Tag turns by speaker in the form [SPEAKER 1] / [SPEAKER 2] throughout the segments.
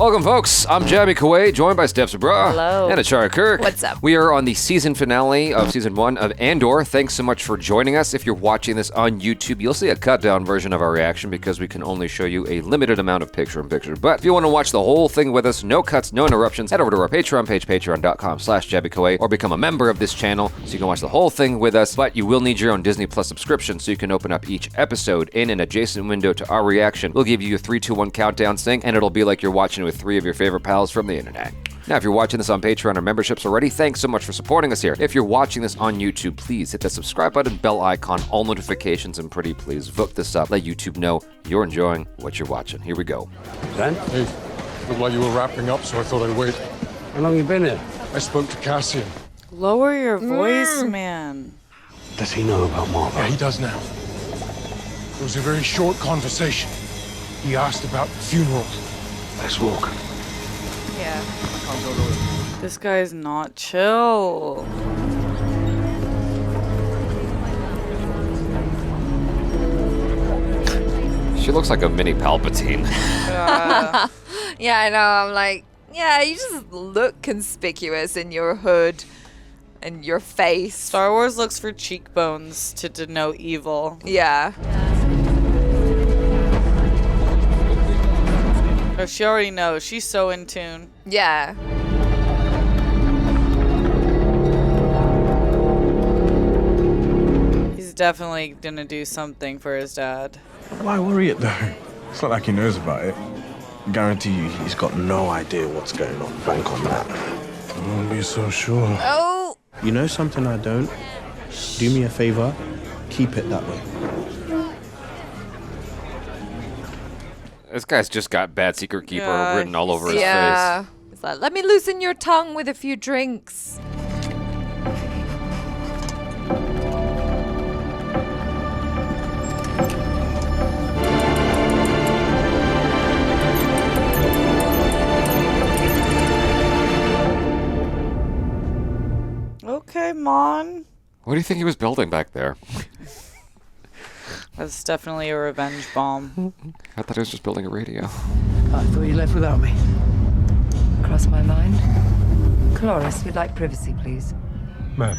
[SPEAKER 1] Welcome, folks. I'm Jammie Kuwait, joined by Steph, SABRAW.
[SPEAKER 2] Hello.
[SPEAKER 1] And ACHARA KIRK.
[SPEAKER 2] What's up?
[SPEAKER 1] We are on the season finale of season 1 of Andor. Thanks so much for joining us. If you're watching this on YouTube, you'll see a cut-down version of our reaction because we can only show you a limited amount of picture-in-picture. But if you want to watch the whole thing with us, no cuts, no interruptions, head over to our Patreon page, patreon.com/JammieKuwait, or become a member of this channel so you can watch the whole thing with us. But you will need your own Disney Plus subscription so you can open up each episode in an adjacent window to our reaction. We'll give you a 3, 2, 1 countdown sync, and it'll be like you're watching with 3 of your favorite pals from the internet. Now, if you're watching this on Patreon or memberships already, thanks so much for supporting us here. If you're watching this on YouTube, please hit the subscribe button, bell icon, all notifications, and pretty please vote this up. Let YouTube know you're enjoying what you're watching. Here we go.
[SPEAKER 3] Dan? Hey, looked like you were wrapping up, so I thought I'd wait.
[SPEAKER 4] How long you been here?
[SPEAKER 3] I spoke to Cassian.
[SPEAKER 2] Lower your voice, man.
[SPEAKER 4] Does he know about Mothma?
[SPEAKER 3] Yeah, he does now. It was a very short conversation. He asked about the funeral.
[SPEAKER 4] Let's walk.
[SPEAKER 2] Yeah. This guy's not chill.
[SPEAKER 1] She looks like a mini Palpatine.
[SPEAKER 5] Yeah, I know. I'm like, yeah, you just look conspicuous in your hood and your face.
[SPEAKER 2] Star Wars looks for cheekbones to denote evil.
[SPEAKER 5] Yeah.
[SPEAKER 2] Oh, she already knows. She's so in tune.
[SPEAKER 5] Yeah.
[SPEAKER 2] He's definitely gonna do something for his dad.
[SPEAKER 6] Why worry it though? It's not like he knows about it. I guarantee you he's got no idea what's going on. Bank on that.
[SPEAKER 3] I won't be so sure.
[SPEAKER 5] Oh.
[SPEAKER 6] You know something I don't? Do me a favor, keep it that way.
[SPEAKER 1] This guy's just got Bad Secret Keeper
[SPEAKER 2] Yeah,
[SPEAKER 1] written all over his
[SPEAKER 5] Yeah.
[SPEAKER 1] face.
[SPEAKER 5] It's like, let me loosen your tongue with a few drinks.
[SPEAKER 2] Okay, Mon.
[SPEAKER 1] What do you think he was building back there?
[SPEAKER 2] That's definitely a revenge bomb.
[SPEAKER 1] I thought he was just building a radio.
[SPEAKER 4] I thought you left without me.
[SPEAKER 7] Cross my mind. Cloris, we'd like privacy, please.
[SPEAKER 3] Ma'am.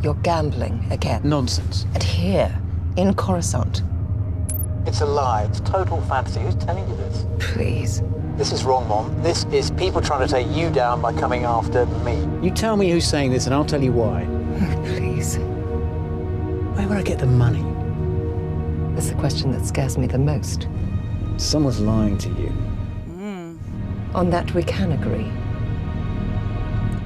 [SPEAKER 7] You're gambling again.
[SPEAKER 4] Nonsense.
[SPEAKER 7] And here, in Coruscant.
[SPEAKER 8] It's a lie. It's total fantasy. Who's telling you this?
[SPEAKER 7] Please.
[SPEAKER 8] This is wrong, Mom. This is people trying to take you down by coming after me.
[SPEAKER 4] You tell me who's saying this and I'll tell you why.
[SPEAKER 7] Please.
[SPEAKER 4] Where would I get the money?
[SPEAKER 7] That's the question that scares me the most.
[SPEAKER 4] Someone's lying to you.
[SPEAKER 7] On that we can agree.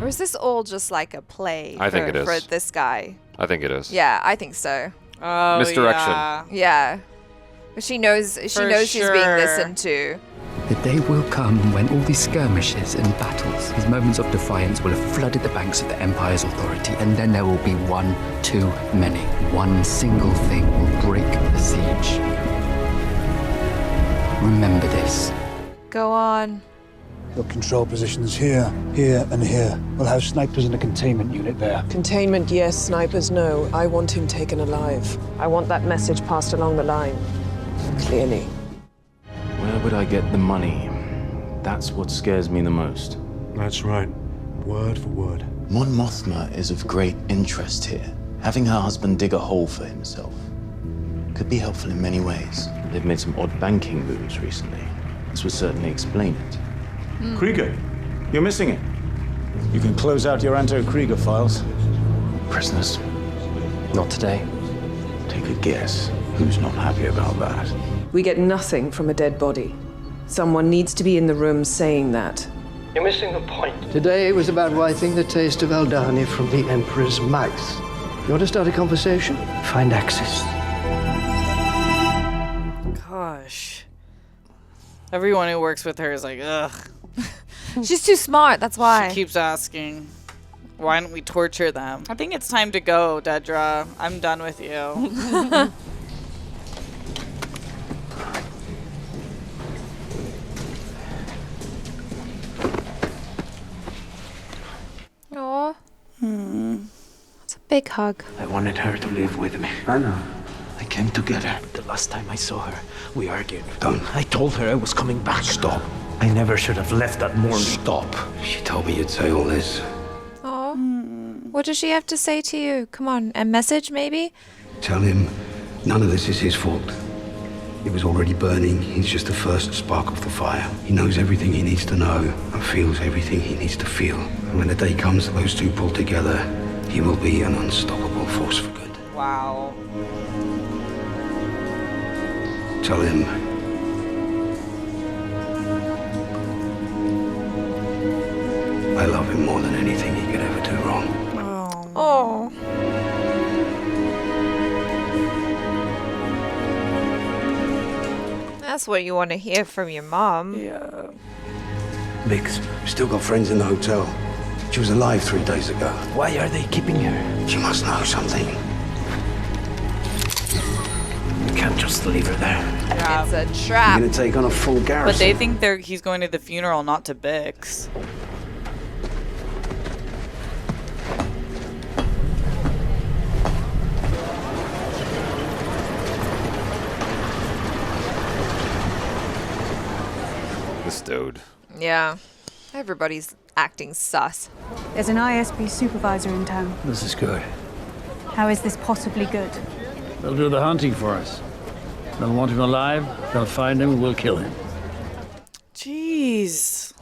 [SPEAKER 5] Or is this all just like a play
[SPEAKER 1] I think it is.
[SPEAKER 5] for this guy?
[SPEAKER 1] I think it is.
[SPEAKER 5] Yeah, I think so.
[SPEAKER 2] Oh,
[SPEAKER 1] Misdirection.
[SPEAKER 2] yeah.
[SPEAKER 5] Yeah. She knows she's being listened to.
[SPEAKER 9] The day will come when all these skirmishes and battles, these moments of defiance, will have flooded the banks of the Empire's authority, and then there will be one too many. One single thing will break the siege. Remember this.
[SPEAKER 5] Go on.
[SPEAKER 10] Your control positions here, here, and here. We'll have snipers in a containment unit there.
[SPEAKER 11] Containment, yes. Snipers, no. I want him taken alive. I want that message passed along the line. Clearly.
[SPEAKER 12] Where would I get the money? That's what scares me the most.
[SPEAKER 3] That's right. Word for word.
[SPEAKER 12] Mon Mothma is of great interest here. Having her husband dig a hole for himself could be helpful in many ways. They've made some odd banking moves recently. This would certainly explain it.
[SPEAKER 6] Krieger, you're missing it. You can close out your Anto-Krieger files.
[SPEAKER 12] Prisoners.
[SPEAKER 9] Not today.
[SPEAKER 6] Take a guess. Who's not happy about that?
[SPEAKER 11] We get nothing from a dead body. Someone needs to be in the room saying that.
[SPEAKER 8] You're missing the point.
[SPEAKER 4] Today was about wiping the taste of Aldhani from the Emperor's mouth. You want to start a conversation? Find access.
[SPEAKER 2] Gosh. Everyone who works with her is like, ugh.
[SPEAKER 5] She's too smart, that's why.
[SPEAKER 2] She keeps asking, why don't we torture them? I think it's time to go, Dedra. I'm done with you.
[SPEAKER 5] Aw. That's a big hug.
[SPEAKER 4] I wanted her to live with me. I know. I came to get her. The last time I saw her, we argued. Done. I told her I was coming back.
[SPEAKER 6] Stop.
[SPEAKER 10] I never should have left that Morn.
[SPEAKER 4] Stop. She told me you'd say all this.
[SPEAKER 5] Oh. What does she have to say to you? Come on, a message maybe?
[SPEAKER 4] Tell him none of this is his fault. It was already burning. He's just the first spark of the fire. He knows everything he needs to know and feels everything he needs to feel. And when the day comes that those two pull together, he will be an unstoppable force for good.
[SPEAKER 2] Wow.
[SPEAKER 4] Tell him I love him more than anything he could ever do wrong.
[SPEAKER 5] Oh. That's what you want to hear from your mom.
[SPEAKER 2] Yeah.
[SPEAKER 4] Bix, we still got friends in the hotel. She was alive 3 days ago.
[SPEAKER 10] Why are they keeping her?
[SPEAKER 4] She must know something.
[SPEAKER 10] We can't just leave her there.
[SPEAKER 2] Yeah.
[SPEAKER 5] It's a trap.
[SPEAKER 4] You're gonna take on a full garrison.
[SPEAKER 2] But they think he's going to the funeral, not to Bix.
[SPEAKER 1] This dude.
[SPEAKER 5] Yeah. Everybody's acting sus.
[SPEAKER 13] There's an ISB supervisor in town.
[SPEAKER 10] This is good.
[SPEAKER 13] How is this possibly good?
[SPEAKER 10] They'll do the hunting for us. They'll want him alive, they'll find him, and we'll kill him.
[SPEAKER 2] Jeez.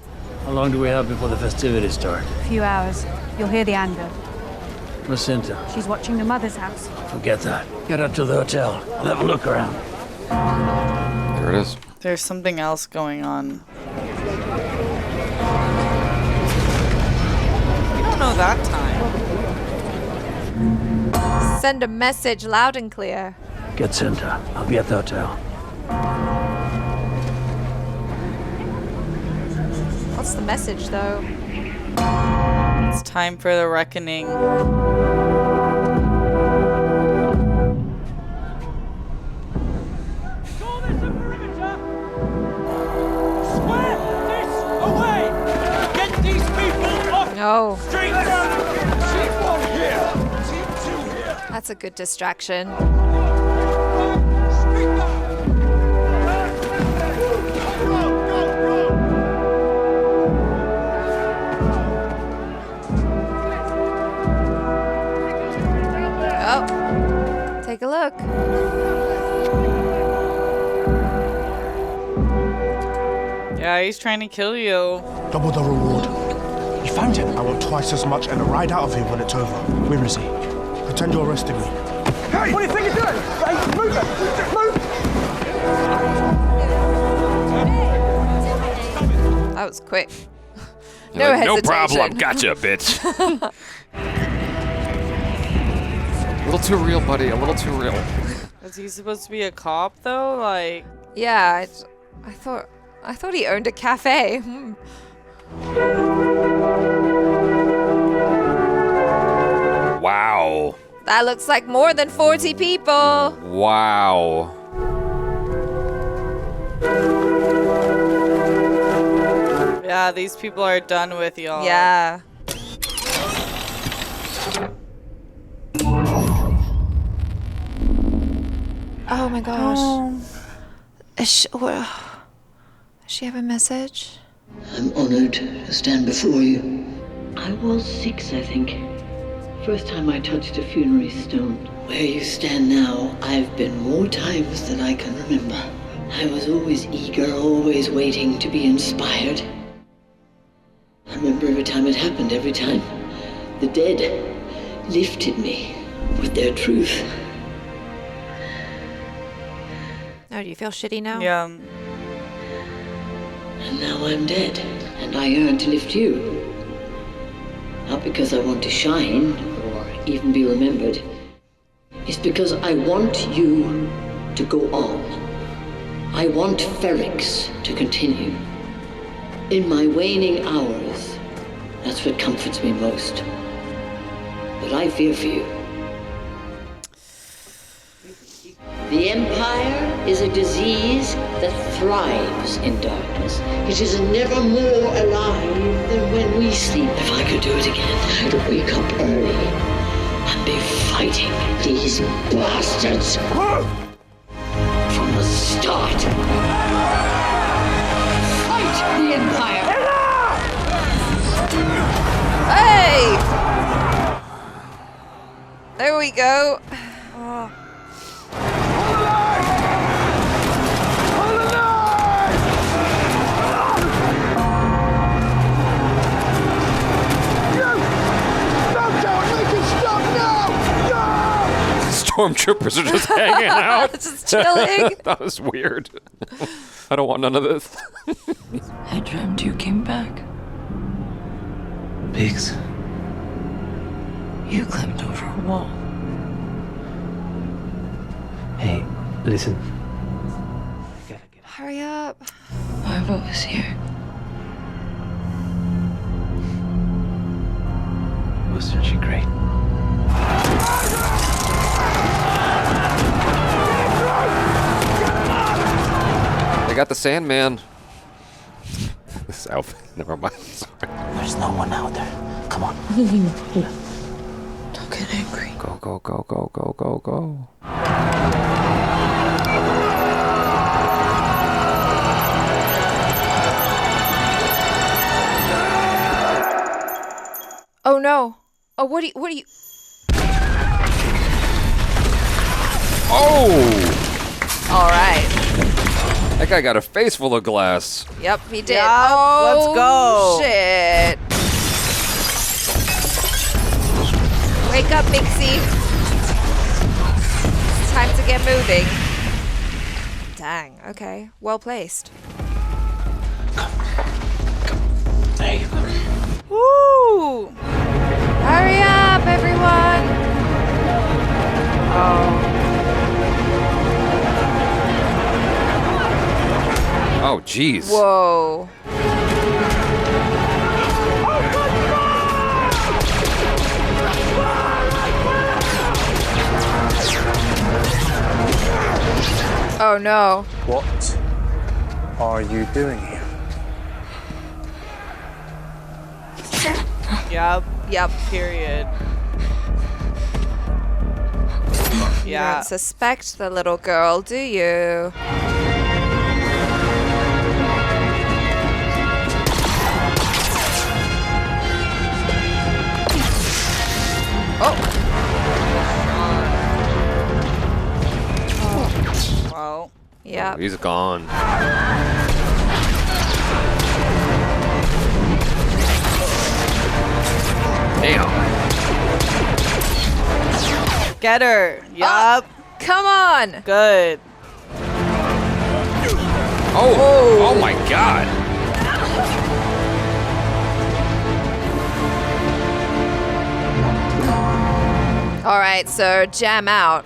[SPEAKER 10] How long do we have before the festivities start?
[SPEAKER 13] A few hours. You'll hear the Andor.
[SPEAKER 10] Jacinta,
[SPEAKER 13] She's watching the mother's house.
[SPEAKER 10] forget that. Get up to the hotel. I'll have a look around.
[SPEAKER 1] There it is.
[SPEAKER 2] There's something else going on. You don't know that time.
[SPEAKER 5] Send a message loud and clear.
[SPEAKER 10] Get Cinta. I'll be at the hotel.
[SPEAKER 5] What's the message, though?
[SPEAKER 2] It's time for the reckoning.
[SPEAKER 5] No.
[SPEAKER 3] Straight down! Team 1 here! Team 2 here!
[SPEAKER 5] That's a good distraction. Oh. Take a look.
[SPEAKER 2] Yeah, he's trying to kill you.
[SPEAKER 3] Double the reward. You found him. I want twice as much and a ride out of here when it's over. Where is he? Pretend you're arresting me. Hey! What do you think you're doing? Hey, move it! Move!
[SPEAKER 5] That was quick.
[SPEAKER 1] You're like, no
[SPEAKER 5] hesitation.
[SPEAKER 1] problem. Gotcha, bitch. A little too real, buddy. A little too real.
[SPEAKER 2] Is he supposed to be a cop though? Like,
[SPEAKER 5] Yeah, I thought he owned a cafe.
[SPEAKER 1] Wow.
[SPEAKER 5] That looks like more than 40 people.
[SPEAKER 1] Wow.
[SPEAKER 2] yeah, these people are done with y'all.
[SPEAKER 5] Yeah. Oh my gosh. Does she have a message?
[SPEAKER 14] I'm honored to stand before you. I was 6, I think. First time I touched a funerary stone. Where you stand now, I've been more times than I can remember. I was always eager, always waiting to be inspired. I remember every time it happened, every time. The dead lifted me with their truth.
[SPEAKER 5] Oh, do you feel shitty now?
[SPEAKER 2] Yeah.
[SPEAKER 14] And now I'm dead, and I yearn to lift you. Not because I want to shine, or even be remembered. It's because I want you to go on. I want Ferrix to continue. In my waning hours, that's what comforts me most. But I fear for you. The Empire is a disease that thrives in darkness. It is never more alive than when we sleep. If I could do it again, I'd wake up early and be fighting these bastards from the start. Fight the
[SPEAKER 13] Empire.
[SPEAKER 5] Hey! There we go. Oh.
[SPEAKER 1] Stormtroopers are just hanging out.
[SPEAKER 5] Just chilling.
[SPEAKER 1] That was weird. I don't want none of this.
[SPEAKER 7] I dreamt you came back.
[SPEAKER 12] Bix.
[SPEAKER 7] You climbed over a wall.
[SPEAKER 12] Hey, listen.
[SPEAKER 5] Hurry up.
[SPEAKER 7] I've always here.
[SPEAKER 12] Wasn't she great?
[SPEAKER 1] They got the Sandman. This outfit. Never mind. Sorry.
[SPEAKER 8] There's no one out there. Come on.
[SPEAKER 7] Don't get angry.
[SPEAKER 1] Go, go, go, go, go, go, go.
[SPEAKER 5] Oh no. Oh, what are you?
[SPEAKER 1] Oh!
[SPEAKER 5] All right.
[SPEAKER 1] That guy got a face full of glass.
[SPEAKER 5] Yep, he did.
[SPEAKER 2] Yep,
[SPEAKER 5] oh,
[SPEAKER 2] let's go.
[SPEAKER 5] Shit. Wake up, Bixie. It's time to get moving. Dang, okay. Well placed.
[SPEAKER 8] There you go.
[SPEAKER 2] Woo!
[SPEAKER 5] Hurry up, everyone. Oh.
[SPEAKER 1] Oh, jeez.
[SPEAKER 5] Whoa. Oh no.
[SPEAKER 3] What are you doing here?
[SPEAKER 2] Yep.
[SPEAKER 5] Yep.
[SPEAKER 2] Period.
[SPEAKER 5] You
[SPEAKER 2] Yeah.
[SPEAKER 5] don't suspect the little girl, do you? Oh.
[SPEAKER 2] Well.
[SPEAKER 5] Yeah.
[SPEAKER 1] Oh, he's gone. Damn.
[SPEAKER 2] Get her. Yup.
[SPEAKER 5] Come on.
[SPEAKER 2] Good.
[SPEAKER 1] Oh my god.
[SPEAKER 5] All right, so jam out.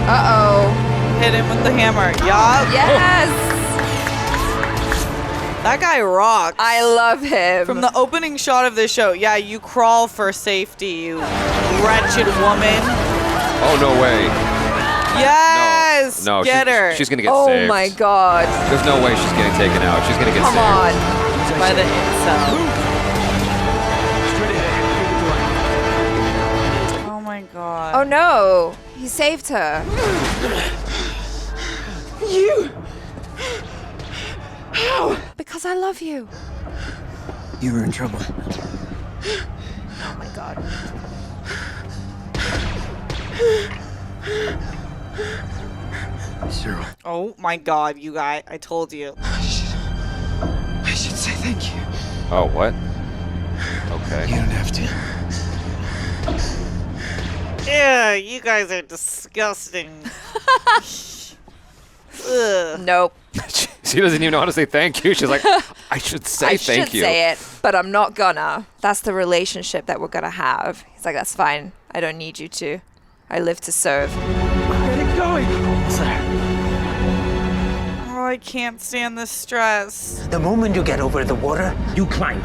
[SPEAKER 5] Uh-oh.
[SPEAKER 2] Hit him with the hammer. Yup.
[SPEAKER 5] Yes.
[SPEAKER 2] That guy rocks.
[SPEAKER 5] I love him.
[SPEAKER 2] From the opening shot of this show, yeah, you crawl for safety, you wretched woman.
[SPEAKER 1] Oh, no way.
[SPEAKER 2] Yes.
[SPEAKER 1] No,
[SPEAKER 2] Get her.
[SPEAKER 1] She's gonna get
[SPEAKER 5] Oh
[SPEAKER 1] saved.
[SPEAKER 5] my god.
[SPEAKER 1] There's no way she's getting taken out. She's gonna get
[SPEAKER 5] Come
[SPEAKER 1] saved.
[SPEAKER 5] on.
[SPEAKER 2] By the incel. Oh my god.
[SPEAKER 5] Oh no. He saved her.
[SPEAKER 3] You!
[SPEAKER 5] How? Because I love you.
[SPEAKER 3] You were in trouble.
[SPEAKER 5] Oh my god.
[SPEAKER 3] Syril.
[SPEAKER 2] Oh my god, you guys. I told you.
[SPEAKER 3] I should say thank you.
[SPEAKER 1] Oh, what? Okay.
[SPEAKER 3] You don't have to.
[SPEAKER 2] Yeah, you guys are disgusting. Ugh.
[SPEAKER 5] Nope.
[SPEAKER 1] She doesn't even know how to say thank you. She's like, I should say
[SPEAKER 5] I
[SPEAKER 1] thank
[SPEAKER 5] should
[SPEAKER 1] you.
[SPEAKER 5] say it, but I'm not gonna. That's the relationship that we're gonna have. He's like, that's fine. I don't need you to. I live to serve.
[SPEAKER 3] Get it going! Sir.
[SPEAKER 2] Oh, I can't stand this stress.
[SPEAKER 8] The moment you get over the water, you climb.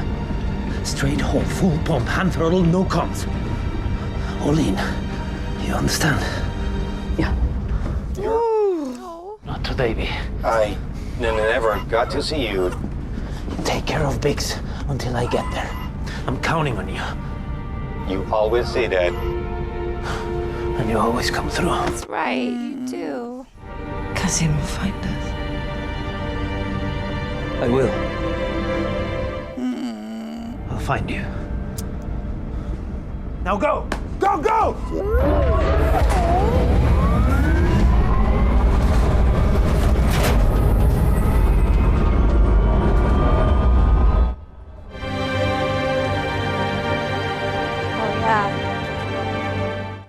[SPEAKER 8] Straight home, full pump, hand throttle, no comms. All in. You understand? Yeah. Not to baby.
[SPEAKER 15] I never got to see you.
[SPEAKER 8] Take care of Bix until I get there. I'm counting on you.
[SPEAKER 15] You always say that.
[SPEAKER 8] And you always come through.
[SPEAKER 5] That's right, you do.
[SPEAKER 7] Cassian will find us.
[SPEAKER 8] I will. I'll find you. Now go!
[SPEAKER 3] Go, go!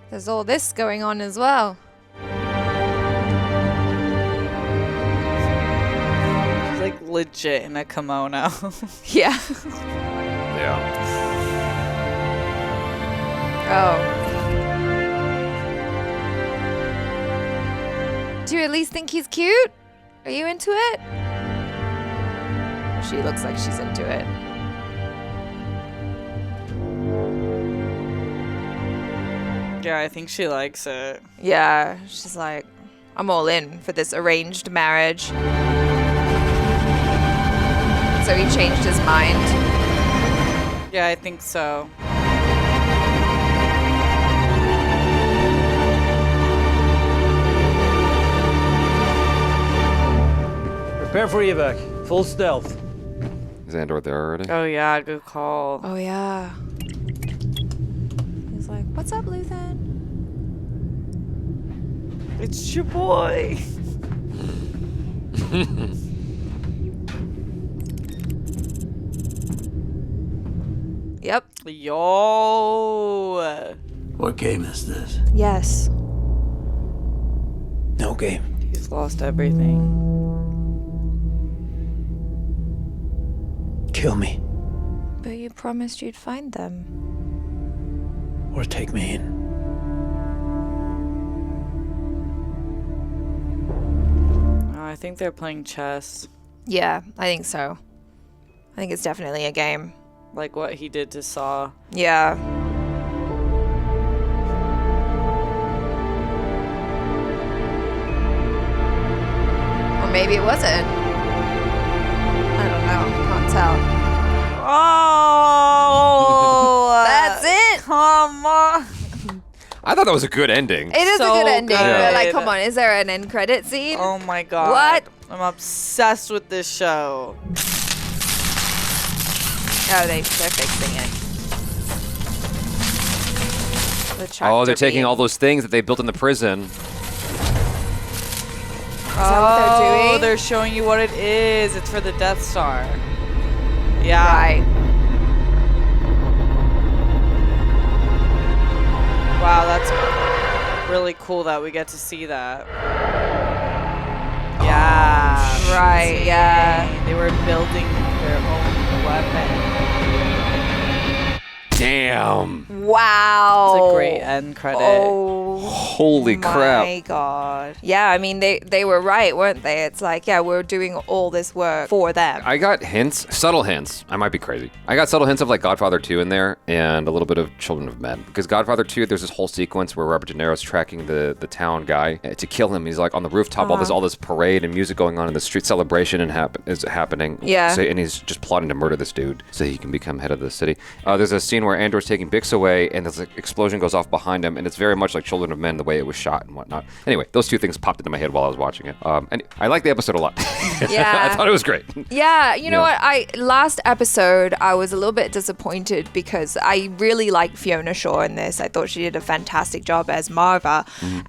[SPEAKER 5] There's all this going on as well.
[SPEAKER 2] She's like legit in a kimono.
[SPEAKER 5] Yeah.
[SPEAKER 1] Yeah.
[SPEAKER 5] Oh. Do you at least think he's cute? Are you into it? She looks like she's into it.
[SPEAKER 2] Yeah, I think she likes it.
[SPEAKER 5] Yeah, she's like, I'm all in for this arranged marriage. So he changed his mind.
[SPEAKER 2] Yeah, I think so.
[SPEAKER 8] Prepare for evac. Full stealth.
[SPEAKER 1] Is Andor there already?
[SPEAKER 2] Oh yeah, good call.
[SPEAKER 5] Oh yeah. He's like, what's up, Luthen?
[SPEAKER 2] It's your boy.
[SPEAKER 5] Yep.
[SPEAKER 2] Yo.
[SPEAKER 8] What game is this?
[SPEAKER 5] Yes.
[SPEAKER 8] No game.
[SPEAKER 2] He's lost everything.
[SPEAKER 8] Kill me.
[SPEAKER 5] But you promised you'd find them.
[SPEAKER 8] Or take me in.
[SPEAKER 2] Oh, I think they're playing chess.
[SPEAKER 5] Yeah, I think so. I think it's definitely a game.
[SPEAKER 2] Like what he did to Saw.
[SPEAKER 5] Yeah. Or maybe it wasn't. I don't know. Can't tell.
[SPEAKER 2] Oh!
[SPEAKER 5] That's it.
[SPEAKER 2] Come on.
[SPEAKER 1] I thought that was a good ending.
[SPEAKER 5] It is
[SPEAKER 2] So
[SPEAKER 5] a good ending.
[SPEAKER 2] good.
[SPEAKER 5] But like, come on, is there an end credit scene?
[SPEAKER 2] Oh my god.
[SPEAKER 5] What?
[SPEAKER 2] I'm obsessed with this show.
[SPEAKER 5] Oh, they're fixing it. The
[SPEAKER 1] Oh,
[SPEAKER 5] tractor
[SPEAKER 1] they're taking
[SPEAKER 5] beam.
[SPEAKER 1] all those things that they built in the prison.
[SPEAKER 5] Is that what they're doing?
[SPEAKER 2] They're showing you what it is. It's for the Death Star. Yeah.
[SPEAKER 5] Right.
[SPEAKER 2] Wow, that's really cool that we get to see that. Yeah.
[SPEAKER 5] Right, yeah.
[SPEAKER 2] They were building their own weapon.
[SPEAKER 1] Damn.
[SPEAKER 5] Wow.
[SPEAKER 2] It's a great end credit.
[SPEAKER 5] Oh.
[SPEAKER 1] Holy crap.
[SPEAKER 5] My God. Yeah, I mean, they were right, weren't they? It's like, yeah, we're doing all this work for them.
[SPEAKER 1] I got hints, subtle hints. I might be crazy. I got subtle hints of like Godfather 2 in there and a little bit of Children of Men. Because Godfather 2, there's this whole sequence where Robert De Niro's tracking the town guy to kill him. He's like on the rooftop, all this parade and music going on in the street celebration is happening.
[SPEAKER 5] Yeah.
[SPEAKER 1] So, and he's just plotting to murder this dude so he can become head of the city. There's a scene where Andor's taking Bix away and this explosion goes off behind him and it's very much like Children of Men, the way it was shot and whatnot. Anyway, those two things popped into my head while I was watching it. And I like the episode a lot.
[SPEAKER 5] Yeah.
[SPEAKER 1] I thought it was great.
[SPEAKER 5] Yeah, you know what? Last episode I was a little bit disappointed because I really liked Fiona Shaw in this. I thought she did a fantastic job as Marva,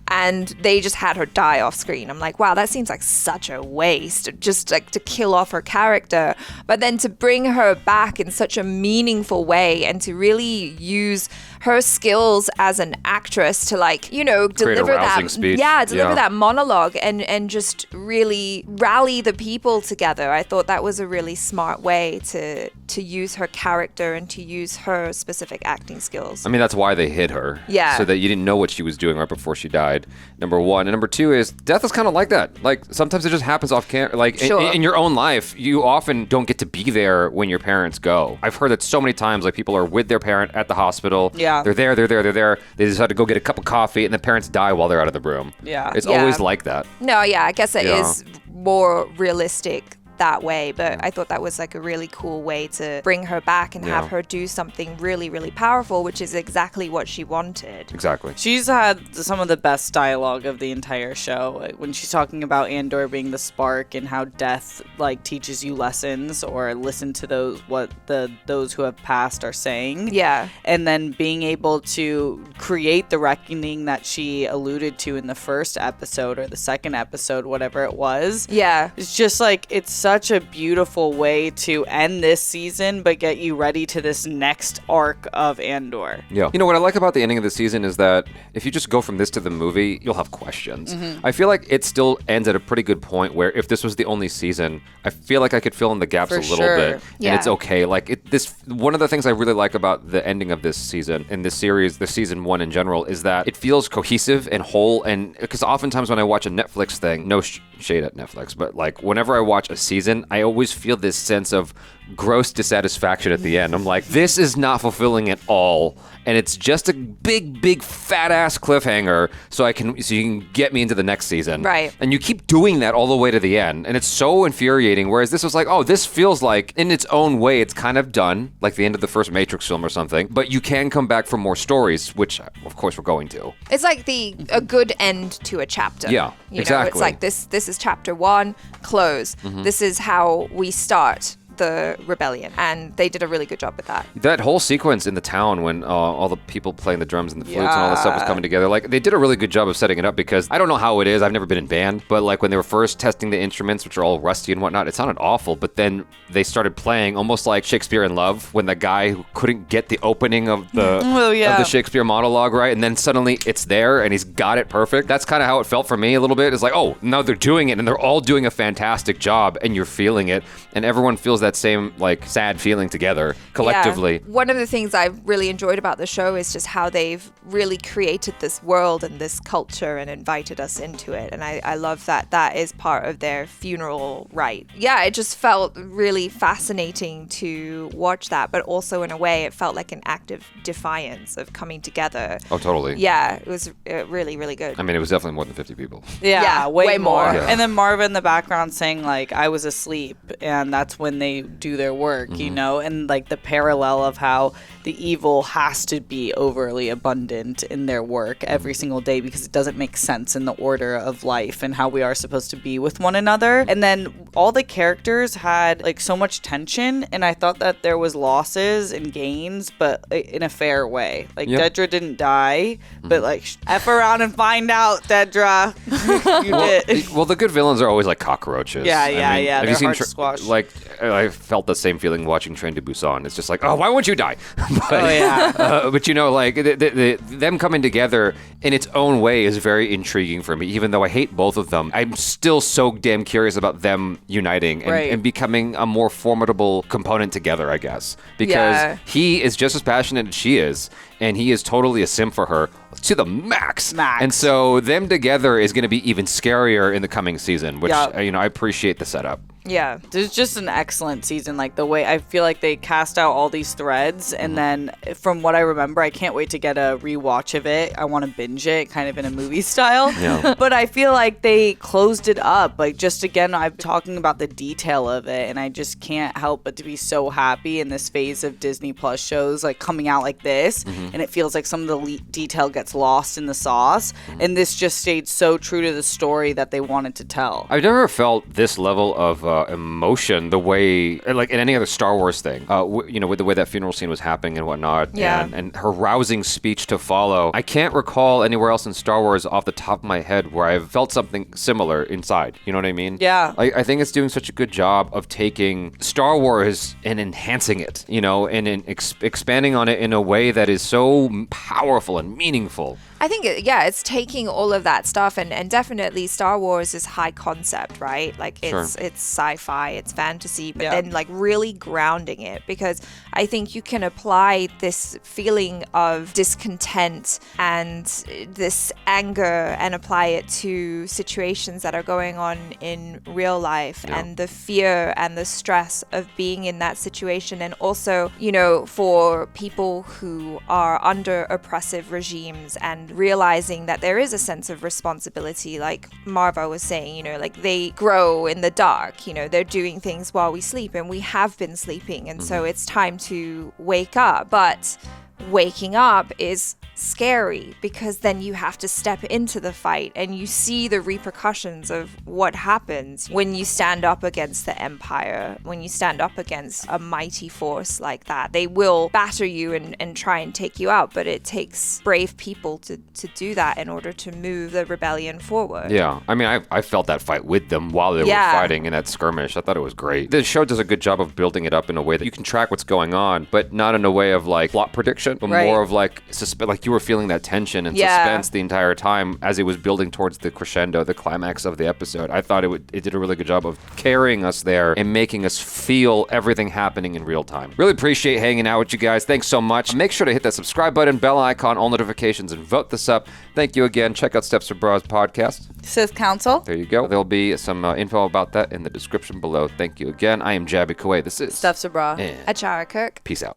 [SPEAKER 5] and they just had her die off screen. I'm like, wow, that seems like such a waste, just like to kill off her character. But then to bring her back in such a meaningful way and to really use her skills as an actress to like, you know, deliver that
[SPEAKER 1] speech.
[SPEAKER 5] deliver that monologue and just really rally the people together. I thought that was a really smart way to use her character and to use her specific acting skills.
[SPEAKER 1] I mean, that's why they hid her.
[SPEAKER 5] Yeah.
[SPEAKER 1] So that you didn't know what she was doing right before she died, number one. And number two is, death is kind of like that. Like, sometimes it just happens off camera. Like, in your own life, you often don't get to be there when your parents go. I've heard that so many times, like, people are with their parent at the hospital.
[SPEAKER 2] Yeah.
[SPEAKER 1] They're there. They decide to go get a cup of coffee, and the parents die while they're out of the room.
[SPEAKER 2] Yeah.
[SPEAKER 1] It's always like that.
[SPEAKER 5] No, yeah, I guess it is more realistic that way, but I thought that was like a really cool way to bring her back and have her do something really, really powerful, which is exactly what she wanted.
[SPEAKER 1] Exactly.
[SPEAKER 2] She's had some of the best dialogue of the entire show when she's talking about Andor being the spark and how death like teaches you lessons, or listen to those who have passed are saying.
[SPEAKER 5] Yeah.
[SPEAKER 2] And then being able to create the reckoning that she alluded to in the first episode or the second episode, whatever it was.
[SPEAKER 5] Yeah.
[SPEAKER 2] It's just like, it's such a beautiful way to end this season, but get you ready to this next arc of Andor.
[SPEAKER 1] Yeah. You know, what I like about the ending of the season is that if you just go from this to the movie, you'll have questions. I feel like it still ends at a pretty good point where if this was the only season, I feel like I could fill in the gaps
[SPEAKER 2] For
[SPEAKER 1] a little
[SPEAKER 2] sure.
[SPEAKER 1] bit.
[SPEAKER 5] Yeah.
[SPEAKER 1] And it's okay. Like, one of the things I really like about the ending of this season, in this series, the season 1 in general, is that it feels cohesive and whole. And because oftentimes when I watch a Netflix thing, no shade at Netflix, but like whenever I watch a season, I always feel this sense of gross dissatisfaction at the end. I'm like, this is not fulfilling at all. And it's just a big fat ass cliffhanger so you can get me into the next season.
[SPEAKER 5] Right.
[SPEAKER 1] And you keep doing that all the way to the end. And it's so infuriating. Whereas this was like, oh, this feels like in its own way, it's kind of done, like the end of the first Matrix film or something. But you can come back for more stories, which of course we're going to.
[SPEAKER 5] It's like a good end to a chapter.
[SPEAKER 1] Yeah,
[SPEAKER 5] you
[SPEAKER 1] exactly.
[SPEAKER 5] know, it's like this is chapter 1, close. This is how we start the rebellion, and they did a really good job with that.
[SPEAKER 1] That whole sequence in the town when all the people playing the drums and the flutes and all that stuff was coming together, like they did a really good job of setting it up, because I don't know how it is, I've never been in band, but like when they were first testing the instruments, which are all rusty and whatnot, it sounded awful, but then they started playing almost like Shakespeare in Love, when the guy who couldn't get the opening of the of the Shakespeare monologue right, and then suddenly it's there and he's got it perfect. That's kind of how it felt for me a little bit. It's like, oh, now they're doing it and they're all doing a fantastic job and you're feeling it, and everyone feels that same like sad feeling together collectively.
[SPEAKER 5] Yeah. One of the things I've really enjoyed about the show is just how they've really created this world and this culture and invited us into it. And I love that is part of their funeral rite. Yeah, it just felt really fascinating to watch that, but also in a way it felt like an act of defiance of coming together.
[SPEAKER 1] Oh, totally.
[SPEAKER 5] Yeah, it was really, really good.
[SPEAKER 1] I mean, it was definitely more than 50 people.
[SPEAKER 2] Yeah, way more.
[SPEAKER 1] Yeah.
[SPEAKER 2] And then Marva in the background saying like, I was asleep, and that's when they do their work, you know, and like the parallel of how the evil has to be overly abundant in their work every single day because it doesn't make sense in the order of life and how we are supposed to be with one another. And then all the characters had like so much tension, and I thought that there was losses and gains, but in a fair way. Like Dedra didn't die, but like F around and find out, Dedra. You did.
[SPEAKER 1] Well, the good villains are always like cockroaches.
[SPEAKER 2] Yeah.
[SPEAKER 1] Have you seen
[SPEAKER 2] hard to squash.
[SPEAKER 1] Like, I felt the same feeling watching Train to Busan. It's just like, oh, why won't you die? But you know, like them coming together in its own way is very intriguing for me. Even though I hate both of them, I'm still so damn curious about them uniting and becoming a more formidable component together, I guess. Because he is just as passionate as she is, and he is totally a sim for her to the max. And so them together is going to be even scarier in the coming season, which you know, I appreciate the setup.
[SPEAKER 2] Yeah, there's just an excellent season. Like the way I feel like they cast out all these threads, and then from what I remember, I can't wait to get a rewatch of it. I want to binge it, kind of in a movie style.
[SPEAKER 1] Yeah.
[SPEAKER 2] But I feel like they closed it up. Like just again, I'm talking about the detail of it, and I just can't help but to be so happy in this phase of Disney Plus shows like coming out like this, and it feels like some of the detail gets lost in the sauce, and this just stayed so true to the story that they wanted to tell.
[SPEAKER 1] I've never felt this level of emotion the way, like in any other Star Wars thing, you know, with the way that funeral scene was happening and whatnot, and her rousing speech to follow. I can't recall anywhere else in Star Wars off the top of my head where I've felt something similar inside. You know what I mean?
[SPEAKER 2] Yeah.
[SPEAKER 1] I think it's doing such a good job of taking Star Wars and enhancing it, you know, and expanding on it in a way that is so powerful and meaningful.
[SPEAKER 5] I think, it's taking all of that stuff, and definitely Star Wars is high concept, right? Like it's sci-fi, it's fantasy, but then like really grounding it, because I think you can apply this feeling of discontent and this anger and apply it to situations that are going on in real life, and the fear and the stress of being in that situation, and also, you know, for people who are under oppressive regimes and and realizing that there is a sense of responsibility, like Marva was saying, you know, like they grow in the dark, you know, they're doing things while we sleep, and we have been sleeping, and so it's time to wake up. But waking up is scary because then you have to step into the fight and you see the repercussions of what happens when you stand up against the Empire, when you stand up against a mighty force like that. They will batter you and try and take you out, but it takes brave people to do that in order to move the rebellion forward.
[SPEAKER 1] Yeah, I mean, I felt that fight with them while they were fighting in that skirmish. I thought it was great. The show does a good job of building it up in a way that you can track what's going on, but not in a way of like plot prediction, but more of like like you were feeling that tension and suspense the entire time as it was building towards the crescendo, the climax of the episode. I thought it did a really good job of carrying us there and making us feel everything happening in real time. Really appreciate hanging out with you guys. Thanks so much. Make sure to hit that subscribe button, bell icon, all notifications, and vote this up. Thank you again. Check out Steph's SABRAW's podcast,
[SPEAKER 2] Sith Council.
[SPEAKER 1] There you go. There'll be some info about that in the description below. Thank you again. I am Jabby Kuwait. This is
[SPEAKER 2] Steph SABRAW.
[SPEAKER 1] And
[SPEAKER 5] ACHARA KIRK.
[SPEAKER 1] Peace out.